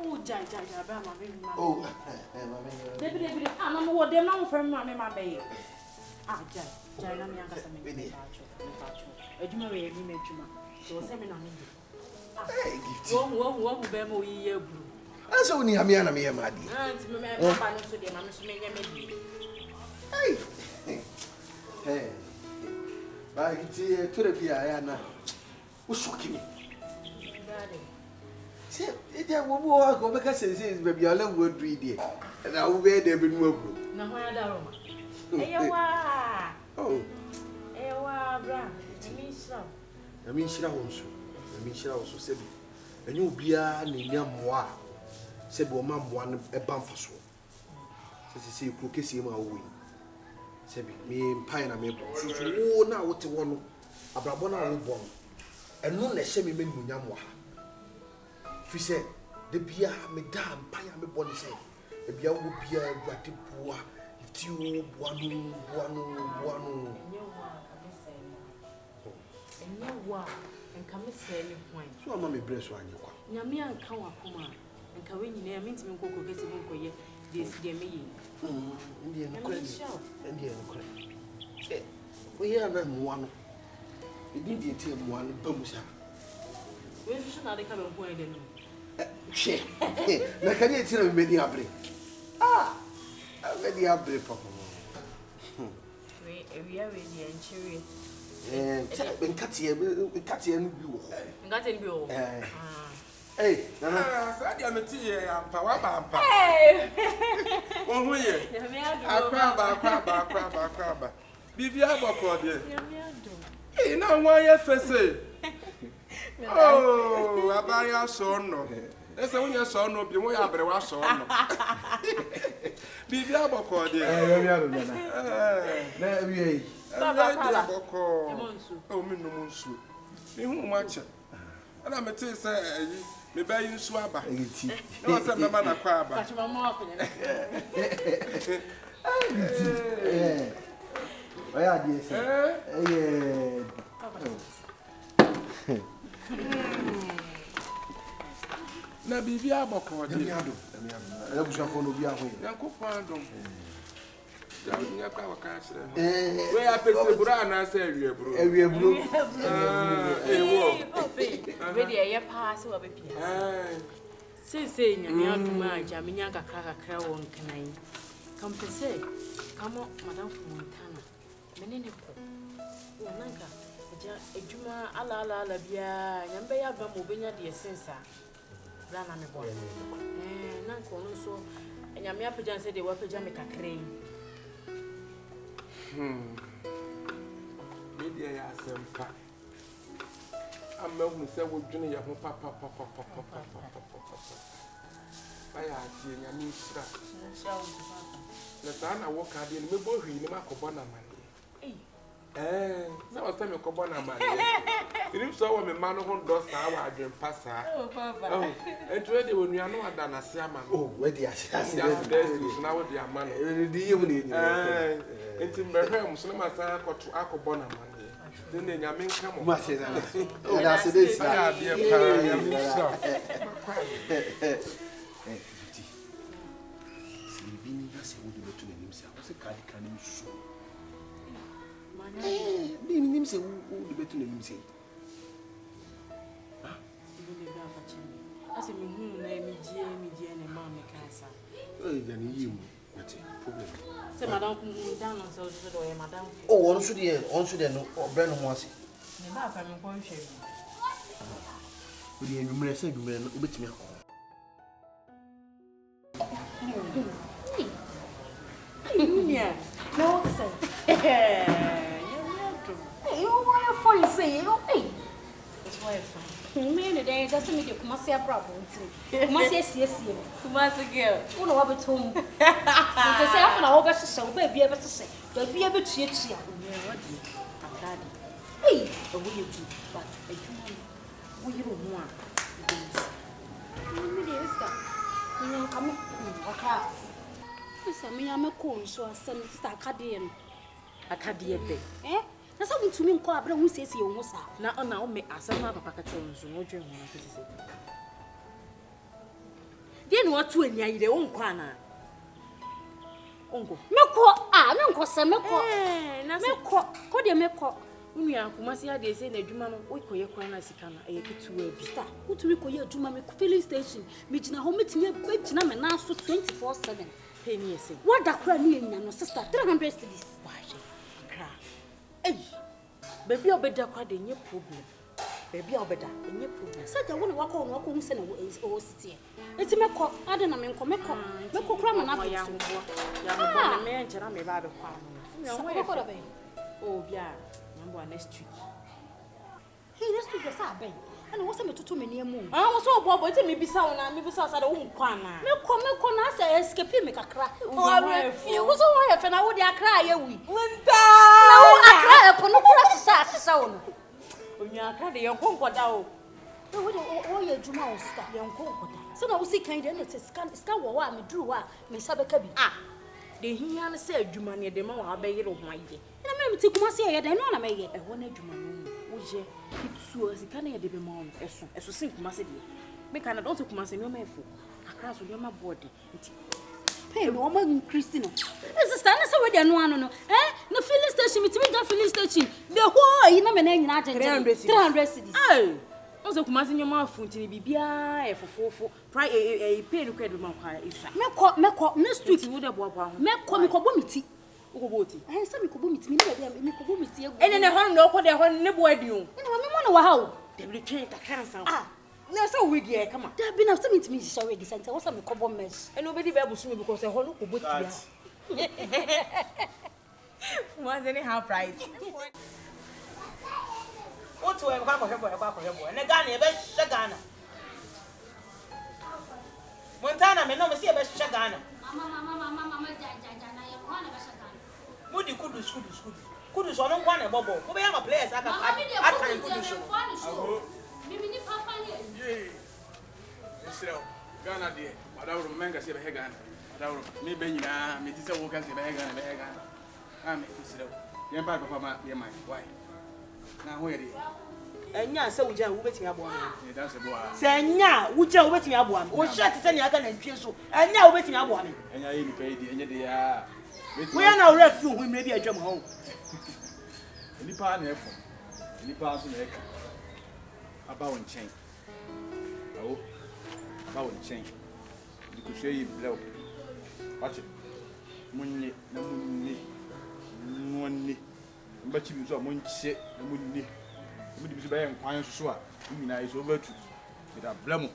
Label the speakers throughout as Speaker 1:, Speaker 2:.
Speaker 1: Oh, Jai, Bama,
Speaker 2: oh,
Speaker 1: Debbie, I'm not what them now from my bay. Ah, Jai, I'm young as a minute. A jumma, you made you. So, seminar. Hey, Gifty. One Bemo year blue.
Speaker 2: I saw only Hamiana, me, my dear. Hey, I get to the piano. What's shocking me? See, it will go because it says, baby, I love word reading, and I will wear them in work.
Speaker 1: No, I don't. Yeboah.
Speaker 2: Oh,
Speaker 1: Yeboah, bra.
Speaker 2: I mean, she also said, and you'll be a Momaa. Said, well, Mam, one a bump for so. Says, you see, cookies him away. Said, me and Pine and Maple. Oh, now what you want? A Brabona will born. And no less semi men Munyamwa. If you said, the beer, Madame Pine and Maple say, the beer will be a gratty poor. If you one.
Speaker 1: And you and come and say any point.
Speaker 2: So I'm a breast one.
Speaker 1: Yamia and Kawakuma. And Kawin near means me go get him for ye. This dear me.
Speaker 2: Indian credit. We have one. We didn't tell one bumsa.
Speaker 1: Where should I come and point in?
Speaker 2: She, I can't tell many abri. Ah, many abri, Papa.
Speaker 1: We are ready and cheery.
Speaker 2: And Katia and you.
Speaker 1: Got in you.
Speaker 2: Hey,
Speaker 3: I'm a tea and power bumper.
Speaker 1: Hey,
Speaker 3: Oh, yeah, crab. Bibi Abba, hey, now why FSA? Oh, I buy a son. That's when your son will be more abrewa son. Bibi Abba, oh, me no monsu. Me who much. And I'm a tea, say, me buy you swabber. No one's a man a crab.
Speaker 1: but my mom.
Speaker 2: Why are you saying?
Speaker 3: Na bibi aboko de
Speaker 2: miado na busafo no bia ho
Speaker 3: yakopan dom ya nya kwa waka kire we apese bura na sa awie bro
Speaker 1: Ewo we dey ye pass we be pia say nyame aduma aja menya kakra won knan kampese kamo madam Montana menene ko nanka aja ejuma ala bia nyambe ya ba mo benya de sensa Rana me boy. Nanko no so nyame apagyan se de wapagya me kakra yi.
Speaker 3: Media ya sempa. Amma hu se wodwene ye ho papa. Baya tie nyame shira. Na sana wo ka de me bo hwi ni makobo na mane. Na wasa me kobo na mane. Irim so wo me ma no ho do sa wa adwen pasa.
Speaker 1: Oh papa.
Speaker 3: Oh, entwe de wonua no ada na se ama no.
Speaker 2: oh we dey asiase
Speaker 3: na wo de ama no.
Speaker 2: di yemu ni
Speaker 3: Enti mbehwe so na masa akobo na mane. Den de nyame nka mo.
Speaker 2: ma se na oh da se dey
Speaker 3: Ya de pa nyame so.
Speaker 2: Gifty. Si bi na se wo de betu na nim se a wo se ka di kan nim so. Ni nim se wo de betu na nim se.
Speaker 1: Ase me hu na mi gie na ma me kansa.
Speaker 2: Eh ya ni yimu. That's it. Problem.
Speaker 1: Se madam down on so do ye madam.
Speaker 2: Oh, on should no obrano ho ase.
Speaker 1: Me ba fa me ko hwe.
Speaker 2: We dey nwumre se nwumre no obetimi akọ.
Speaker 1: Yeah. No say. You why you fine say you hey. It's why fine.
Speaker 4: Me no dey just me dey kuma se problem nti. Kuma se siesie.
Speaker 1: Kuma se girl.
Speaker 4: Wo no wa betom. Nti say afa na wo be hyehyɛ wo ba bia be hyehyɛ. Da bia be tuatua.
Speaker 1: Yeah, what do? Akadi.
Speaker 4: Hey,
Speaker 1: But adwuma wo yiro ho a.
Speaker 4: me dey iska. Me kam aka. Isa me ya me ko nso asem sister akade no.
Speaker 1: Akadi ebe.
Speaker 4: Na sa mutumi nko abra hu siesie wo sa.
Speaker 1: Na o me asama papa ka cho nso no dwe ho na kesi. Die no watu anya yire wo nkwa ana. Ongo.
Speaker 4: Meko se meko.
Speaker 1: Na
Speaker 4: meko. Ko de meko.
Speaker 1: Unu ya kumasi ade se na adwuma no okoye kwa na sika na eye ketuwa bi.
Speaker 4: Star, utumi koye adwuma me filling station. Me gina ho metimi agina me na so 24/7.
Speaker 1: Pay me ese.
Speaker 4: What da kra ni enya no sister 300 cedis.
Speaker 1: Waje. Kra. Baby obeda kwa de nye problem. Baby obeda enye problem.
Speaker 4: Saja wo ne wako hu se na wo sitie. Eti meko ade na meko kra ma na bo.
Speaker 1: Ya mo na me enchera me ba be kwa no.
Speaker 4: Ya wo da be.
Speaker 1: Oh bia. Number next week.
Speaker 4: Hey, next week sa ben. Ana wo se metoto meni amu.
Speaker 1: Wo so obo eti me bisa sa da wo nkwa na.
Speaker 4: Meko na sa escape me kakra. Wo so wo ye fe na wo de akra ye wi.
Speaker 1: Nta.
Speaker 4: Na wo akra e po no kura sisa wo no.
Speaker 1: Onya akra de yenkonkoda o.
Speaker 4: Na wo de wo ye adwuma wo sta yenkonkoda. Se na wo si kan de na se ska wo wa me duru wa me sabeka bi.
Speaker 1: De hiya na se adwuma ne de ma wa abeyire ho aye.
Speaker 4: Na me mti kuma se ye de no na me ye.
Speaker 1: Ho na adwuma no wo je kitsuo sika na ye de be ma on eso sin kuma se de. Me kana don se kuma se me o mefo. Akra so de ma body nti.
Speaker 4: Hey, no man Christina. Sister, na se we de no ano no. Na filling station mitimi ga filling station. The whole yi na me na nyina agege. 300 cedis.
Speaker 1: Onse kuma se nyoma afunti bibia efofofo. Try pay no credit ma kwa isa.
Speaker 4: Meko next week
Speaker 1: wo de boabo ho.
Speaker 4: Meko me kobo miti.
Speaker 1: Ukoboti.
Speaker 4: Se me kobo miti, me na me kobo miti egu.
Speaker 1: Ene ne hon no ko de hon ne bo adi o.
Speaker 4: Ene wa me mo na wa ha o.
Speaker 1: De bi twen ta kansa. Na so wigi e kama.
Speaker 4: Da bi na se mitimi shisha wigi sente, wo se me kobo mesh.
Speaker 1: Ene obedi be busu me because hon no koboti ya. One any half price.
Speaker 5: What to em kwa hebo ne Ghana e be hye Ghana Montana me no me se e be hye Ghana
Speaker 4: Mama ja na ye ho na be hye Ghana
Speaker 5: Mudi kudus ono nkwa na bobo wo be ya ma players aka atan kudus
Speaker 4: mimi ni papa ni
Speaker 3: Ye Israel Ghana de madawro menga se be hye Ghana madawro me be nyina me ti se wo kan se be hye Ghana me Israel yen papa ma ye mai why na ho yere
Speaker 5: enya se wuja wo betimi abo am
Speaker 3: e dan se bo a
Speaker 5: se enya wuja wo betimi abo am wo hye tete ne aka na ntwe so enya wo betimi abo am
Speaker 3: enya ye ni pe di enya de ya
Speaker 5: wo ya na wo refi hu me bi adwam ho
Speaker 3: nipa na efo nipa so na eka aba won chen awo aba won chen di ko hwe yi blew wache munni na munni mbachi bi so munche na munni mudi bi so baye nkwan so a nyina is over to with a blemo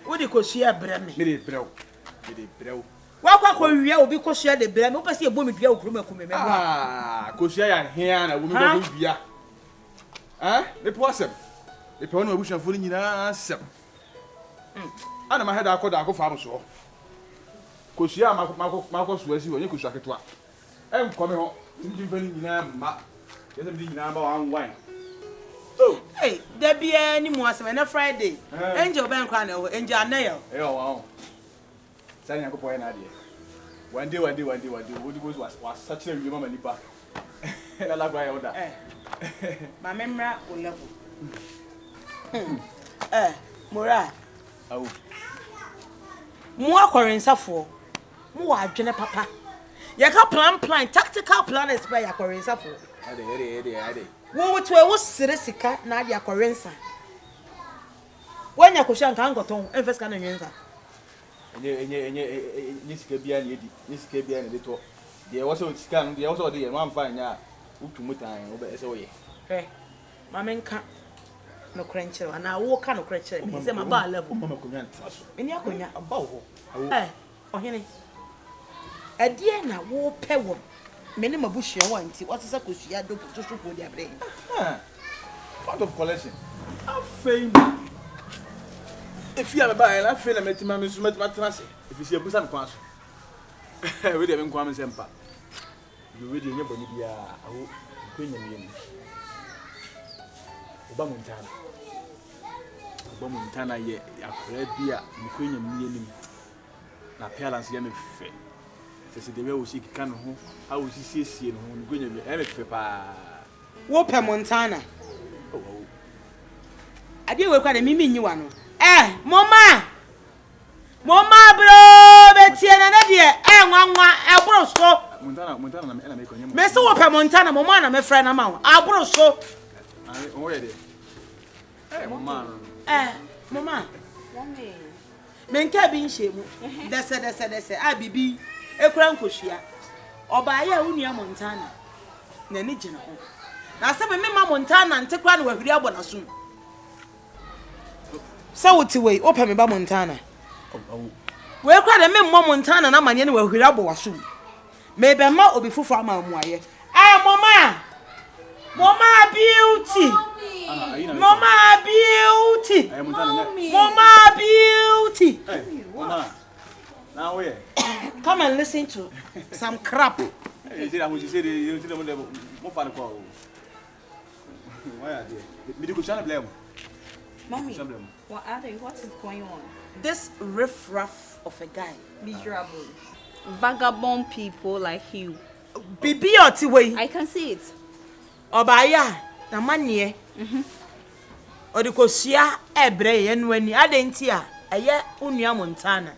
Speaker 5: wo di ko hwe abrɛ me
Speaker 3: me de brew
Speaker 5: wa kwa wiya obi ko hwe de brɛ me wo pese e bo me dua okuru makume me
Speaker 3: ko hwe ya hia na wo me go bia me po asem me pe wona abusuafo ni nyina asem ana ma heda akɔ fa am so ko hwe ya makɔ so asi wo nye ko hwe aketo a nkɔ me ho tinjin fani nyina ma yesa bi nyina ba wan wan
Speaker 5: hey da bia ni mu asem na Friday angel ben kwa na angel anayo
Speaker 3: wow sani yakopɔ ya na ade one day wo di go was such a you mama nipa la la gba ya oda
Speaker 5: ma memra o level mora
Speaker 3: awu
Speaker 5: mu akorensafo mu wa adwene papa ya ka plan tactical planners by akorensafo
Speaker 3: ade
Speaker 5: wo to e wo sere sika na ade akorensa wanya kohwa nka ngoton enfeska na nyensa
Speaker 3: enye sika bia na edi ni sika bia na leto de wo so sika no de wo so de ye man fa nya utu mutan wo be se wo ye
Speaker 5: ma menka no krenche na wo ka no krenche me se ma ba level
Speaker 3: mama konya ntraso
Speaker 5: eni akonya
Speaker 3: aba wo
Speaker 5: ohene adie na wo pe wo me ne mabuhua wa nti wo sesa kosua do potoso di abre
Speaker 3: part of collection afei if you am by na afei na metima me so metima trase if you see abusa me kwan so we dey me kwan me sempa you we dey nye boni bia awo kwenya me yem oba montana ye akora bia me kwenya me yenim na parents ye me fe Se de we shi kika no ho a wo siesie no ho no gonya me e me pepa
Speaker 5: wo pe Montana
Speaker 3: oh
Speaker 5: ade we kwa de mimi nyi wa no Momaa bro betie na na de nwanwa ebro so
Speaker 3: Montana na me konye
Speaker 5: me se wo pe Montana Momaa na me frɛ na ma wo abro so
Speaker 3: o ye de Momaa
Speaker 5: Momaa me nka bi nhemu dese abibi ekura nkohua obaye a wunua Montana na ni gina ho na se me ma Montana ntekura na wahuri abɔ na so sa wuti we opa me ba Montana we kwa de me mo Montana na manye na wahuri abɔ wa so me be ma obi fufu ama amuaye Momaa beauty Momaa beauty Momaa beauty
Speaker 3: Momaa now where
Speaker 5: come and listen to some crap
Speaker 3: you see that what you say you see them mo fa ko why are they me go channel blame
Speaker 6: Mommy, what is going on?
Speaker 5: this riff-raff of a guy
Speaker 6: Miserable. Vagabond people like you.
Speaker 5: bibi otiwe
Speaker 6: I can see it.
Speaker 5: Obaya na manie odikosia ebre ye no ani adenti a eye unua Montana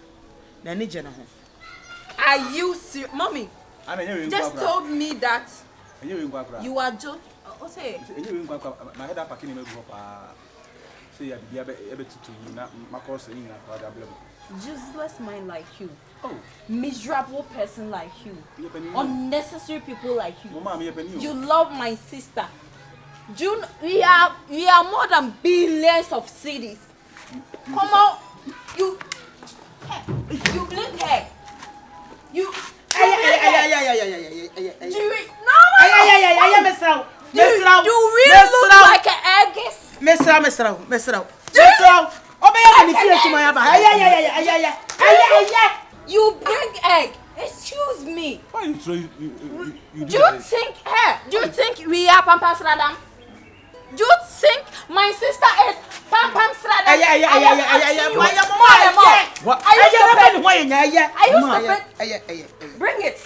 Speaker 5: na ni je na ho
Speaker 6: Are you serious? Mommy, just told me that you are joking. What's it?
Speaker 3: my head up packing me go pa say ya bibia be tutu na makos ni na kwa da blame
Speaker 6: Useless mind like you.
Speaker 3: oh
Speaker 6: Miserable person like you. Unnecessary people like you.
Speaker 3: Momaa me penny
Speaker 6: You love my sister. June, we are more than billions of cities. Come on, you blink her. You do you really look like an egg?
Speaker 5: Mesra obaya ni fie tuma ya ba
Speaker 6: You bring egg. Excuse me.
Speaker 3: why you
Speaker 6: Do you think we are Pampam Sradam? Do you think my sister is Pampam Sradam?
Speaker 3: what
Speaker 6: Are you stupid? Bring it.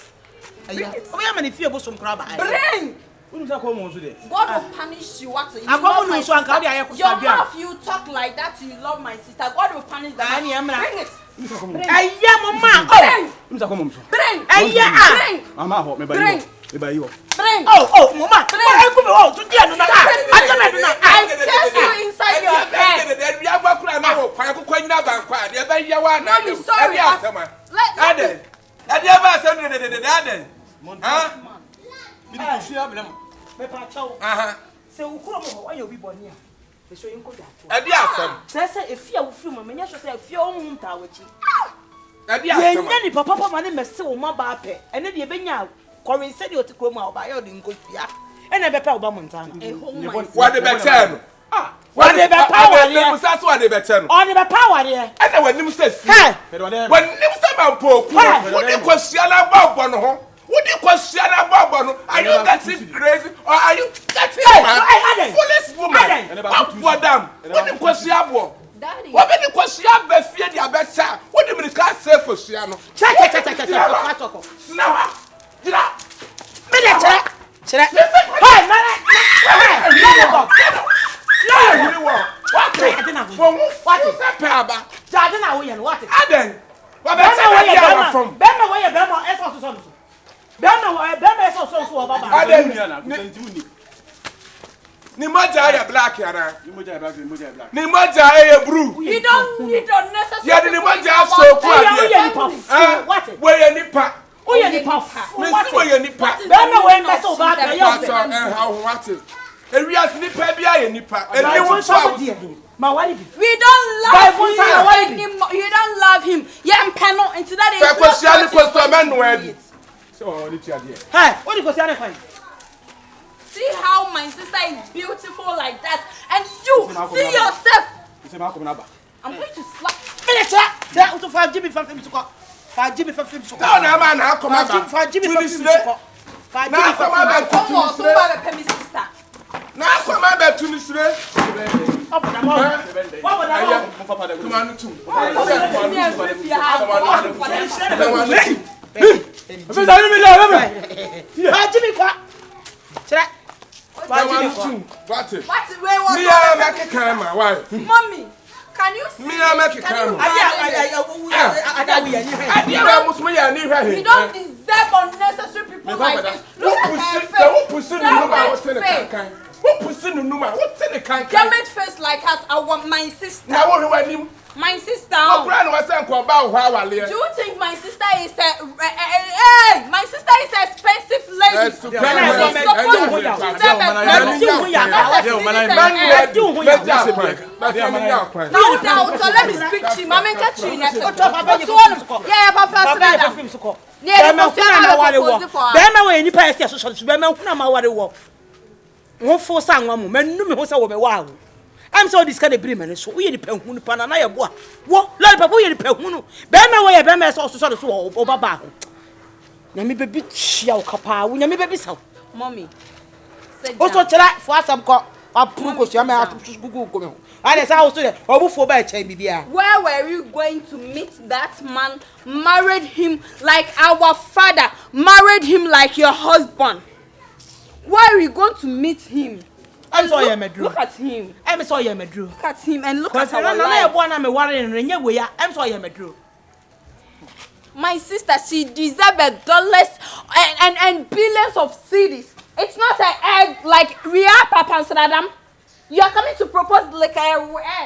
Speaker 5: obaya mani fie bo som kra ba
Speaker 6: Bring.
Speaker 3: unu sa ko mo so de
Speaker 6: God will punish you. What? You
Speaker 5: Akomo
Speaker 6: love my
Speaker 5: no so anka de aye
Speaker 6: sister. Your mouth, you talk like that. You love my sister. God will punish them. Bring it.
Speaker 5: Momaa
Speaker 6: Bring.
Speaker 3: unu sa ko mo so
Speaker 6: Bring.
Speaker 5: Bring.
Speaker 3: mama ho me ba
Speaker 6: Bring.
Speaker 3: yo
Speaker 6: Bring.
Speaker 5: Momaa I go oh to dia no na
Speaker 6: I curse you inside your head. Mommy, sorry.
Speaker 3: me di fia blame
Speaker 5: me pa chawo se ukuro mo wa yo bi boni a be so yin ko da se efia wo fi mo menya so se efia o mu nta wachi ye nya ni papa ma ne mese wo ma ba pe ene de benya kọrin se de otikro mu a oba ye de nko fia ene be pa oba Montana
Speaker 2: What the better?
Speaker 5: what the be power
Speaker 2: They must ask what the better.
Speaker 5: on the power there
Speaker 2: And then when you say,
Speaker 5: hey
Speaker 2: when you say about poor, what you question about one home? What you question about one? Are you getting crazy or are you getting mad? Foolish woman. What them? What you question about?
Speaker 6: Daddy.
Speaker 2: What when you question about fear the better? What do you can say for Siano?
Speaker 5: cha
Speaker 2: Now, did I?
Speaker 5: Chere hey mara
Speaker 2: What is that paba?
Speaker 5: jade na wo ye no what
Speaker 2: Aden. What
Speaker 5: Bema
Speaker 2: better from?
Speaker 5: Bema wo ye Bema eso so Bema eso so baba
Speaker 2: Aden.
Speaker 3: na ko ntimi
Speaker 2: Ni moja ya black yana.
Speaker 3: ni moja black
Speaker 2: Ni moja ya blue.
Speaker 6: You don't necessarily.
Speaker 2: Ya ni moja so kwa dia.
Speaker 5: what
Speaker 2: We ya nipa.
Speaker 5: o ye ni pa
Speaker 2: Me si we ya nipa.
Speaker 5: Bema we nda so ba ka ye
Speaker 2: Pastor how what is? Ewias nipa bia ya nipa. Eni wo so a
Speaker 5: ma wari bi
Speaker 6: We don't love him anymore. You don't love him. Yeah, panel into that is.
Speaker 2: Fa kwsia ni kwsia ma no adi.
Speaker 3: so oni tia de
Speaker 5: hey o di ko si ane kwan
Speaker 6: See how my sister is beautiful like that, and you see yourself.
Speaker 3: se ma ko na ba
Speaker 6: I'm going to slap.
Speaker 5: Minister, to 5GB 5 to go. 5GB 5 to go.
Speaker 2: No na ma na akoma ba.
Speaker 5: 5GB 5 to go. 5GB 5 to go.
Speaker 6: Come on, somebody pay me sister.
Speaker 2: Na akoma ba tu ni sire.
Speaker 5: Up na mo. What would I
Speaker 3: mo papa da
Speaker 2: Come on tu.
Speaker 6: Come on,
Speaker 3: If I me there,
Speaker 5: Ba Jimmy kwa. Chere. Ba Jimmy kwa.
Speaker 3: What?
Speaker 6: What way was
Speaker 3: Me I make camera. Why?
Speaker 6: Mommy, can you see?
Speaker 3: Me I make camera.
Speaker 6: We don't deserve unnecessary people like this. Look at her face. Damaged face like us, my sister. My sister. Do you think my sister is my sister is an expensive lady? Now, so let me speak to you. Mama, catch you next. Yeah, Papa. I'm so this kind of brim and so we the penhunu panana Yeboah. What? Lord Papa, you the penhunu. Bema way Bema is also sort of so Obaba. Yami baby chia kapa, we yami baby so. Mommy.
Speaker 5: Also try for some cop. Approve you may have to go. And it's also there. Or by Bibia.
Speaker 6: Where were you going to meet that man? Married him like our father, married him like your husband. Where are you going to meet him?
Speaker 5: I'm sorry, I'm a drew.
Speaker 6: Look at him.
Speaker 5: I'm sorry, I'm a drew.
Speaker 6: Look at him and look
Speaker 5: at
Speaker 6: our life.
Speaker 5: I'm sorry, I'm a drew.
Speaker 6: My sister, she deserves dollars and billions of cedis. It's not an egg like Ria Papa Sadam. You are coming to propose like a egg.